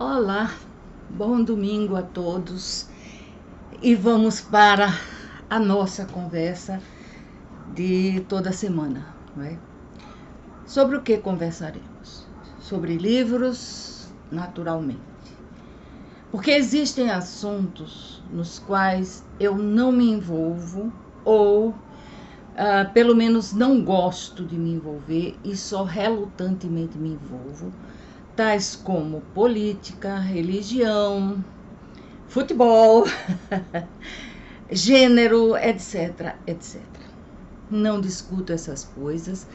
Olá, bom domingo a todos e vamos para a nossa conversa de toda semana, não é? Sobre o que conversaremos? Sobre livros, naturalmente, porque existem assuntos nos quais eu não me envolvo ou pelo menos não gosto de me envolver e só relutantemente me envolvo, tais como política, religião, futebol, gênero, etc, etc. Não discuto essas coisas,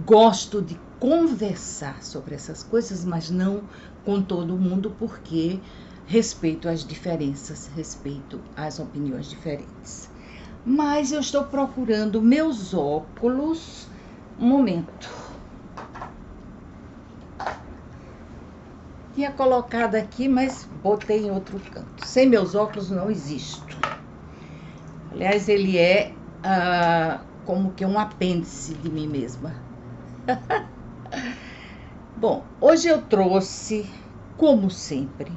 gosto de conversar sobre essas coisas, mas não com todo mundo, porque respeito as diferenças, respeito as opiniões diferentes. Mas eu estou procurando meus óculos. Um momento. Tinha colocado aqui, mas botei em outro canto. Sem meus óculos não existo. Aliás, ele é como que um apêndice de mim mesma. Bom, hoje eu trouxe, como sempre,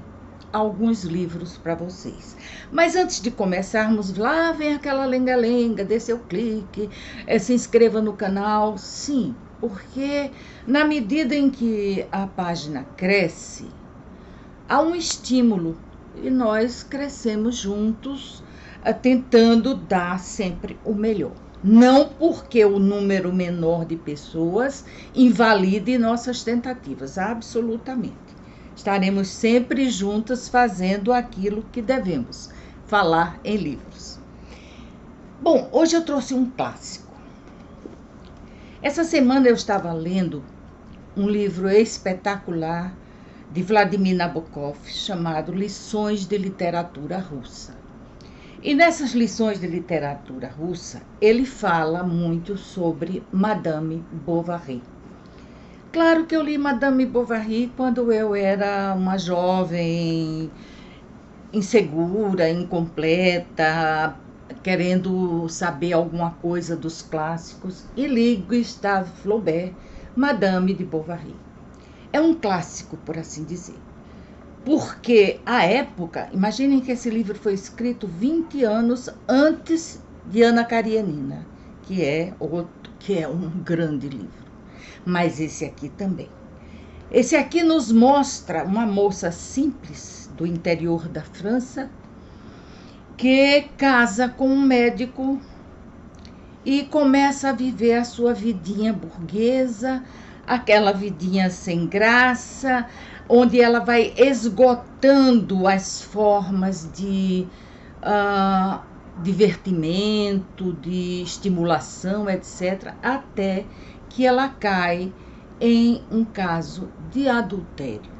alguns livros para vocês. Mas antes de começarmos, lá vem aquela lenga-lenga, dê seu clique, se inscreva no canal. Sim, porque na medida em que a página cresce, há um estímulo e nós crescemos juntos, tentando dar sempre o melhor. Não porque o número menor de pessoas invalide nossas tentativas, absolutamente. Estaremos sempre juntas fazendo aquilo que devemos, falar em livros. Bom, hoje eu trouxe um clássico. Essa semana eu estava lendo um livro espetacular de Vladimir Nabokov, chamado Lições de Literatura Russa. E nessas lições de literatura russa, ele fala muito sobre Madame Bovary. Claro que eu li Madame Bovary quando eu era uma jovem insegura, incompleta, querendo saber alguma coisa dos clássicos, e li Gustave Flaubert, Madame de Bovary. É um clássico, por assim dizer. Porque a época, imaginem que esse livro foi escrito 20 anos antes de Ana Karenina, que é um grande livro. Mas esse aqui também. Esse aqui nos mostra uma moça simples do interior da França que casa com um médico e começa a viver a sua vidinha burguesa, aquela vidinha sem graça, onde ela vai esgotando as formas de divertimento, de estimulação, etc., até que ela cai em um caso de adultério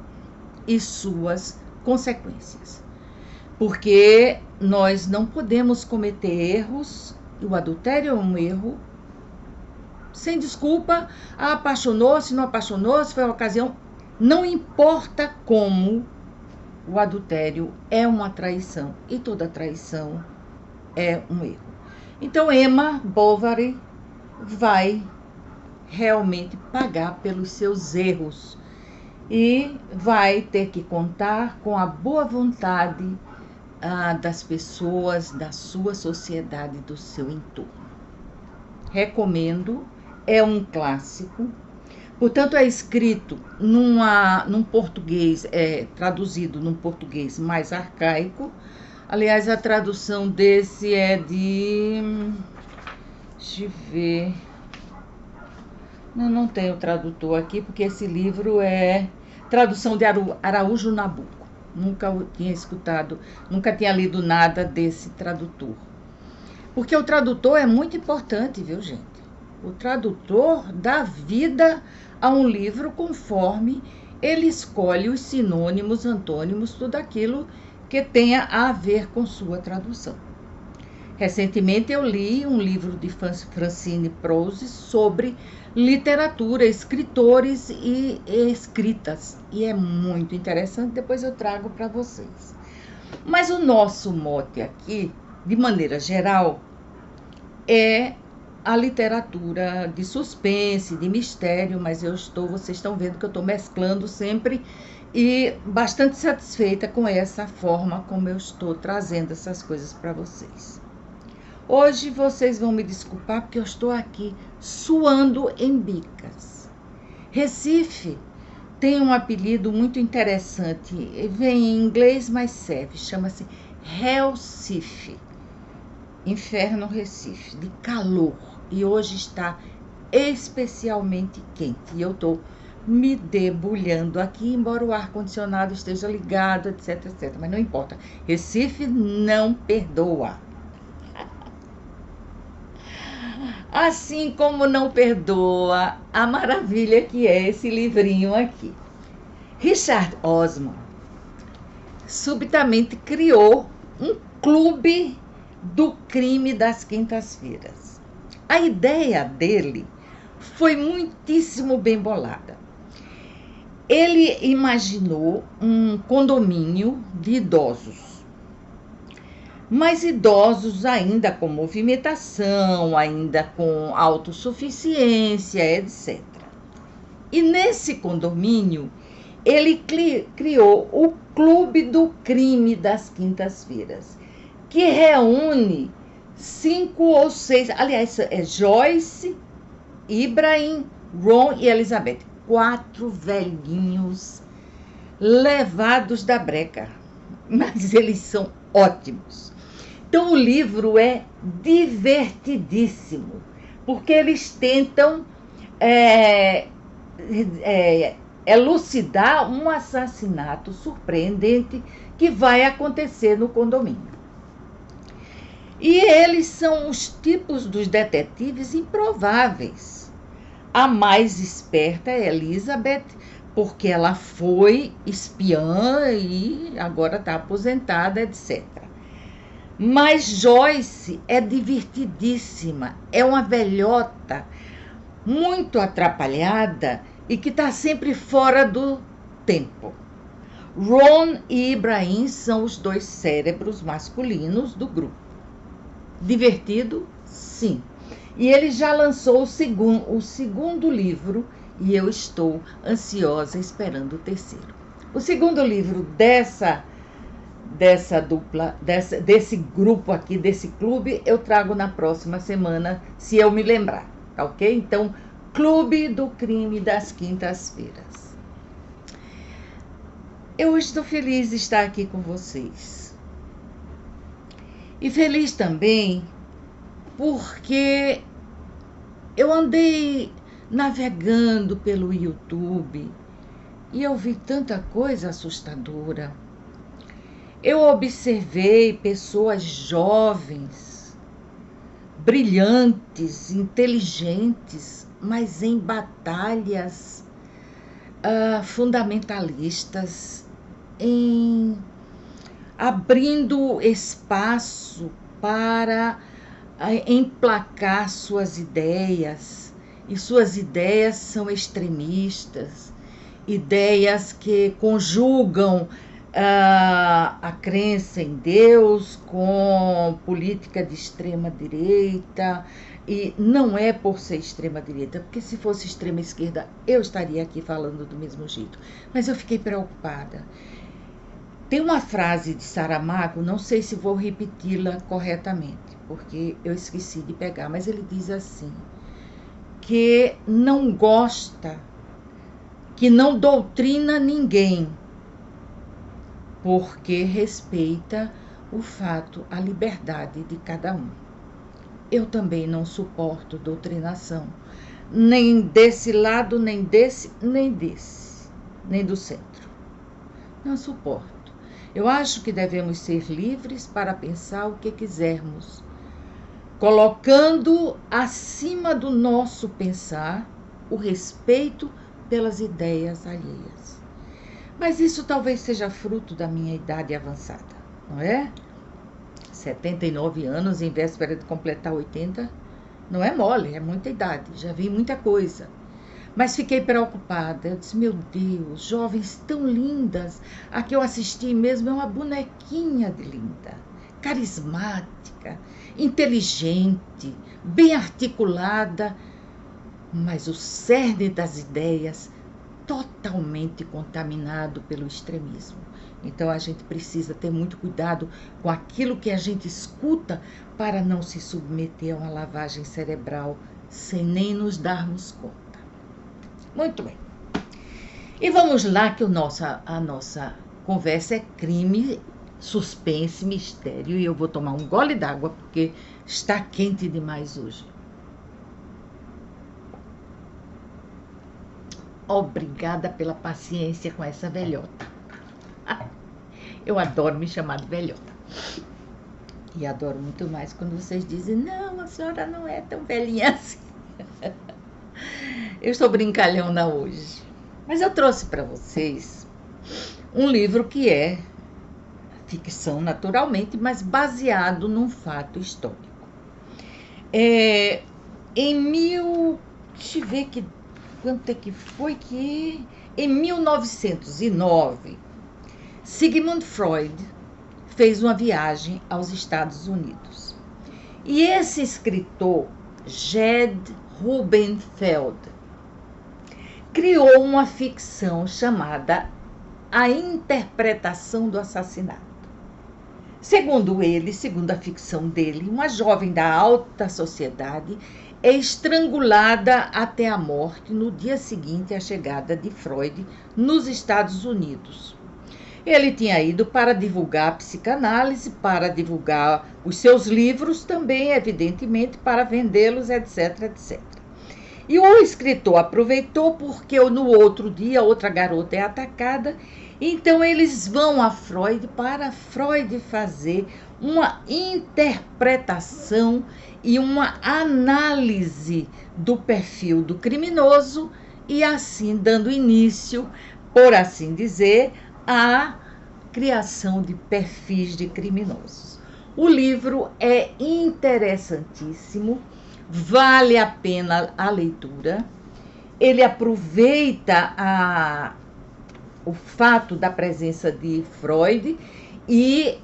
e suas consequências. Porque nós não podemos cometer erros, e o adultério é um erro, sem desculpa, apaixonou-se, não apaixonou-se, foi uma ocasião. Não importa como, o adultério é uma traição e toda traição é um erro. Então, Emma Bovary vai realmente pagar pelos seus erros e vai ter que contar com a boa vontade das pessoas, da sua sociedade, do seu entorno. Recomendo, é um clássico. Portanto, é escrito num português, traduzido num português mais arcaico. Aliás, a tradução desse é de... Deixa eu ver... Não tenho tradutor aqui, porque esse livro é tradução de Araújo Nabuco. Nunca tinha escutado, nunca tinha lido nada desse tradutor. Porque o tradutor é muito importante, viu, gente? O tradutor dá vida a um livro conforme ele escolhe os sinônimos, antônimos, tudo aquilo que tenha a ver com sua tradução. Recentemente eu li um livro de Francine Prose sobre literatura, escritores e escritas, e é muito interessante, depois eu trago para vocês. Mas o nosso mote aqui, de maneira geral, é a literatura de suspense, de mistério, mas vocês estão vendo que eu estou mesclando sempre e bastante satisfeita com essa forma como eu estou trazendo essas coisas para vocês. Hoje vocês vão me desculpar porque eu estou aqui suando em bicas. Recife tem um apelido muito interessante, vem em inglês, mas serve, chama-se Hellcife, Inferno Recife, de calor. E hoje está especialmente quente. E eu estou me debulhando aqui, embora o ar-condicionado esteja ligado, etc, etc. Mas não importa, Recife não perdoa. Assim como não perdoa a maravilha que é esse livrinho aqui. Richard Osman subitamente criou um clube do crime das quintas-feiras. A ideia dele foi muitíssimo bem bolada. Ele imaginou um condomínio de idosos, mas idosos ainda com movimentação, ainda com autossuficiência, etc. E nesse condomínio, ele criou o Clube do Crime das Quintas-Feiras, que reúne 5 ou 6, aliás, é Joyce, Ibrahim, Ron e Elizabeth, 4 velhinhos levados da breca, mas eles são ótimos. Então o livro é divertidíssimo, porque eles tentam elucidar um assassinato surpreendente que vai acontecer no condomínio. E eles são os tipos dos detetives improváveis. A mais esperta é Elizabeth, porque ela foi espiã e agora está aposentada, etc. Mas Joyce é divertidíssima, é uma velhota muito atrapalhada e que está sempre fora do tempo. Ron e Ibrahim são os 2 cérebros masculinos do grupo. Divertido? Sim. E ele já lançou o segundo livro e eu estou ansiosa esperando o terceiro. O segundo livro desse grupo aqui, desse clube, eu trago na próxima semana, se eu me lembrar, tá ok? Então, Clube do Crime das Quintas-Feiras. Eu hoje estou feliz de estar aqui com vocês. E feliz também porque eu andei navegando pelo YouTube e eu vi tanta coisa assustadora. Eu observei pessoas jovens, brilhantes, inteligentes, mas em batalhas fundamentalistas, abrindo espaço para emplacar suas ideias, e suas ideias são extremistas, ideias que conjugam a crença em Deus com política de extrema-direita, e não é por ser extrema-direita, porque se fosse extrema-esquerda eu estaria aqui falando do mesmo jeito, mas eu fiquei preocupada. Tem uma frase de Saramago, não sei se vou repeti-la corretamente, porque eu esqueci de pegar, mas ele diz assim, que não gosta, que não doutrina ninguém, porque respeita o fato, a liberdade de cada um. Eu também não suporto doutrinação, nem desse lado, nem desse, nem desse, nem do centro. Não suporto. Eu acho que devemos ser livres para pensar o que quisermos, colocando acima do nosso pensar o respeito pelas ideias alheias. Mas isso talvez seja fruto da minha idade avançada, não é? 79 anos em véspera de completar 80, não é mole, é muita idade, já vi muita coisa. Mas fiquei preocupada, eu disse, meu Deus, jovens tão lindas, a que eu assisti mesmo é uma bonequinha de linda. carismática, inteligente, bem articulada, mas o cerne das ideias totalmente contaminado pelo extremismo. Então a gente precisa ter muito cuidado com aquilo que a gente escuta para não se submeter a uma lavagem cerebral sem nem nos darmos conta. Muito bem. E vamos lá que a nossa conversa é crime, suspense, mistério. E eu vou tomar um gole d'água porque está quente demais hoje. Obrigada pela paciência com essa velhota. Eu adoro me chamar de velhota. E adoro muito mais quando vocês dizem, não, a senhora não é tão velhinha assim. Eu estou brincalhona hoje. Mas eu trouxe para vocês um livro que é ficção, naturalmente, mas baseado num fato histórico. Deixa eu ver quanto é que foi que... Em 1909, Sigmund Freud fez uma viagem aos Estados Unidos. E esse escritor, Gerd Rubenfeld, criou uma ficção chamada A Interpretação do Assassinato. Segundo a ficção dele, uma jovem da alta sociedade é estrangulada até a morte no dia seguinte à chegada de Freud nos Estados Unidos. Ele tinha ido para divulgar a psicanálise, para divulgar os seus livros, também, evidentemente, para vendê-los, etc, etc. E o escritor aproveitou porque no outro dia outra garota é atacada, então eles vão a Freud para Freud fazer uma interpretação e uma análise do perfil do criminoso e assim dando início, por assim dizer, à criação de perfis de criminosos. O livro é interessantíssimo, vale a pena a leitura. Ele aproveita o fato da presença de Freud e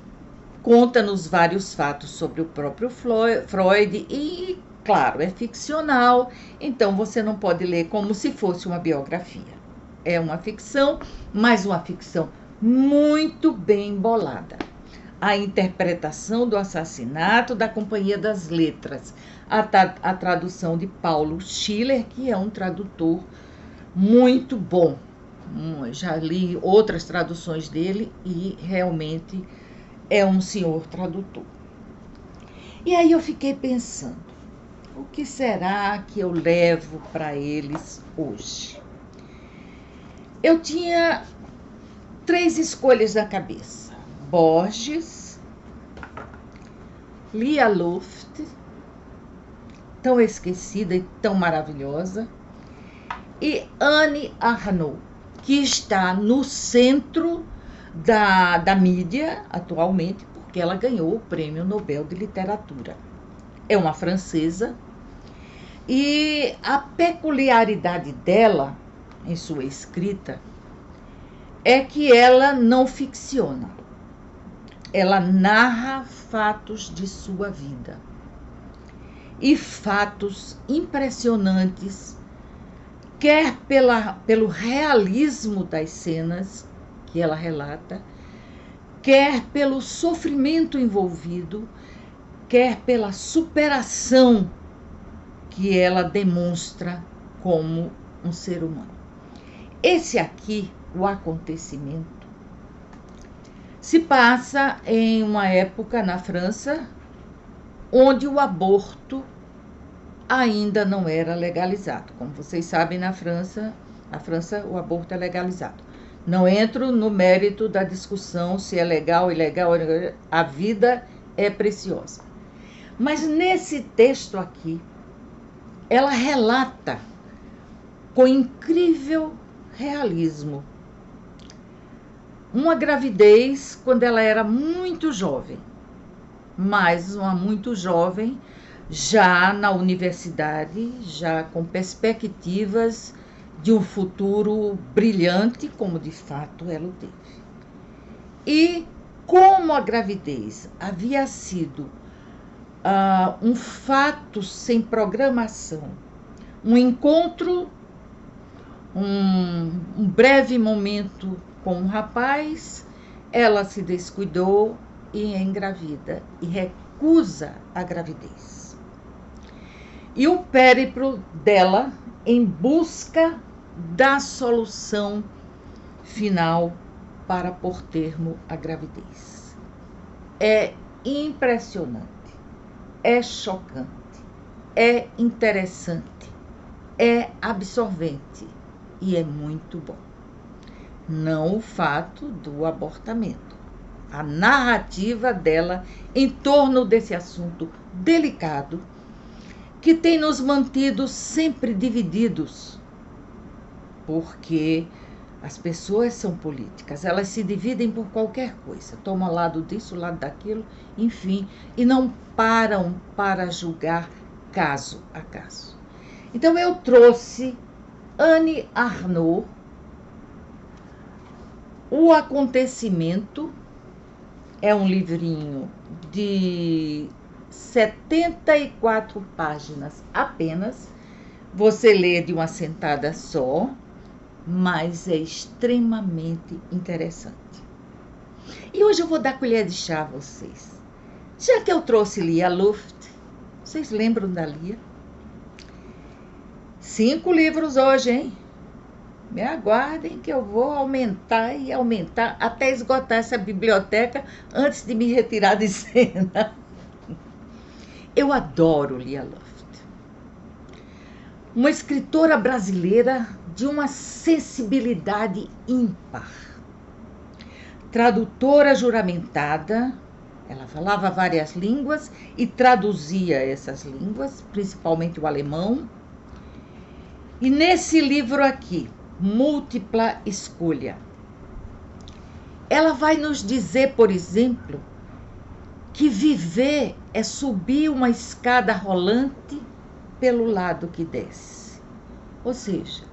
conta-nos vários fatos sobre o próprio Freud e, claro, é ficcional, então você não pode ler como se fosse uma biografia. É uma ficção, mas uma ficção muito bem bolada. A interpretação do assassinato da Companhia das Letras, a tradução de Paulo Schiller, que é um tradutor muito bom. Já li outras traduções dele e realmente é um senhor tradutor. E aí eu fiquei pensando, o que será que eu levo para eles hoje? Eu tinha 3 escolhas na cabeça: Borges, Lia Luft, tão esquecida e tão maravilhosa, e Anne Arnaud, que está no centro da mídia atualmente, porque ela ganhou o Prêmio Nobel de Literatura. É uma francesa e a peculiaridade dela, em sua escrita, é que ela não ficciona. Ela narra fatos de sua vida. E fatos impressionantes, quer pelo realismo das cenas que ela relata, quer pelo sofrimento envolvido, quer pela superação que ela demonstra como um ser humano. Esse aqui, o acontecimento, se passa em uma época na França onde o aborto ainda não era legalizado. Como vocês sabem, na França o aborto é legalizado. Não entro no mérito da discussão se é legal, ilegal, a vida é preciosa. Mas nesse texto aqui, ela relata com incrível realismo uma gravidez quando ela era muito jovem, mas uma muito jovem, já na universidade, já com perspectivas de um futuro brilhante, como de fato ela o teve. E como a gravidez havia sido um fato sem programação, um encontro, um breve momento com um rapaz, ela se descuidou e engravida e recusa a gravidez. E o périplo dela em busca da solução final para pôr termo à gravidez. É impressionante, é chocante, é interessante, é absorvente e é muito bom. Não o fato do abortamento, a narrativa dela em torno desse assunto delicado que tem nos mantido sempre divididos, porque as pessoas são políticas, elas se dividem por qualquer coisa, tomam lado disso, lado daquilo, enfim, e não param para julgar caso a caso. Então eu trouxe Anne Arnaud, O Acontecimento, é um livrinho de 74 páginas apenas, você lê de uma sentada só, mas é extremamente interessante. E hoje eu vou dar colher de chá a vocês. Já que eu trouxe Lia Luft, vocês lembram da Lia? 5 livros hoje, hein? Me aguardem que eu vou aumentar e aumentar até esgotar essa biblioteca antes de me retirar de cena. Eu adoro Lia Luft. Uma escritora brasileira de uma sensibilidade ímpar. Tradutora juramentada, ela falava várias línguas e traduzia essas línguas, principalmente o alemão. E nesse livro aqui, Múltipla Escolha, ela vai nos dizer, por exemplo, que viver é subir uma escada rolante pelo lado que desce. Ou seja,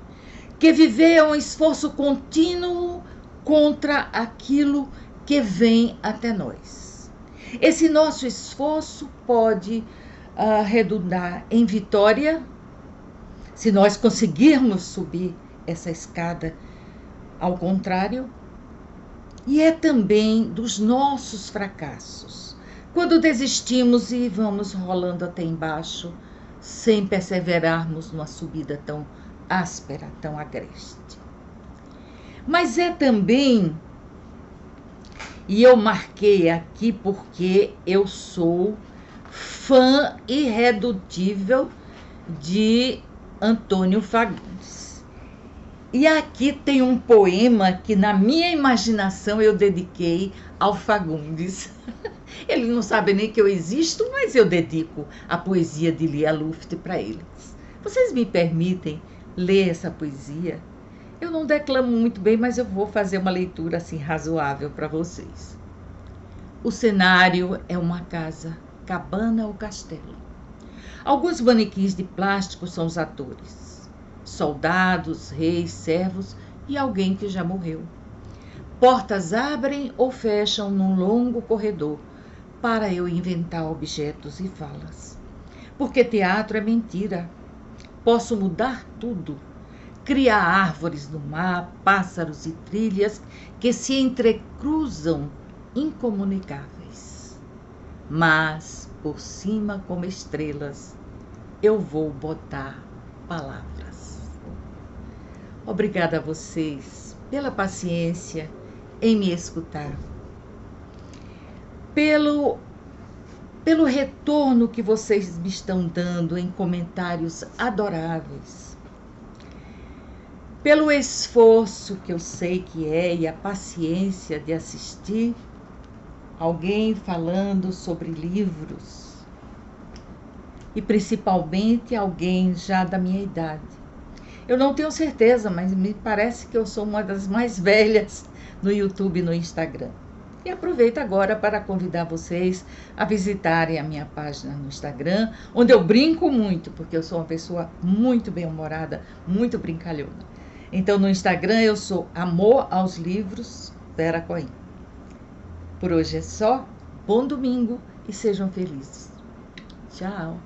que viver é um esforço contínuo contra aquilo que vem até nós. Esse nosso esforço pode redundar em vitória, se nós conseguirmos subir essa escada ao contrário, e é também dos nossos fracassos, quando desistimos e vamos rolando até embaixo, sem perseverarmos numa subida tão áspera, tão agreste. Mas é também, e eu marquei aqui porque eu sou fã irredutível de Antônio Fagundes. E aqui tem um poema que na minha imaginação eu dediquei ao Fagundes. Ele não sabe nem que eu existo, mas eu dedico a poesia de Lia Luft para eles. Vocês me permitem ler essa poesia? Eu não declamo muito bem, mas eu vou fazer uma leitura assim razoável para vocês. O cenário é uma casa, cabana ou castelo. Alguns manequins de plástico são os atores. Soldados, reis, servos e alguém que já morreu. Portas abrem ou fecham num longo corredor para eu inventar objetos e falas. Porque teatro é mentira. Posso mudar tudo. Criar árvores no mar, pássaros e trilhas que se entrecruzam incomunicáveis. Mas, por cima como estrelas, eu vou botar palavras. Obrigada a vocês pela paciência em me escutar, pelo retorno que vocês me estão dando em comentários adoráveis, pelo esforço que eu sei que é e a paciência de assistir alguém falando sobre livros e principalmente alguém já da minha idade. Eu não tenho certeza, mas me parece que eu sou uma das mais velhas no YouTube e no Instagram. E aproveito agora para convidar vocês a visitarem a minha página no Instagram, onde eu brinco muito, porque eu sou uma pessoa muito bem-humorada, muito brincalhona. Então, no Instagram eu sou Amor aos Livros, Vera Coim. Por hoje é só. Bom domingo e sejam felizes. Tchau.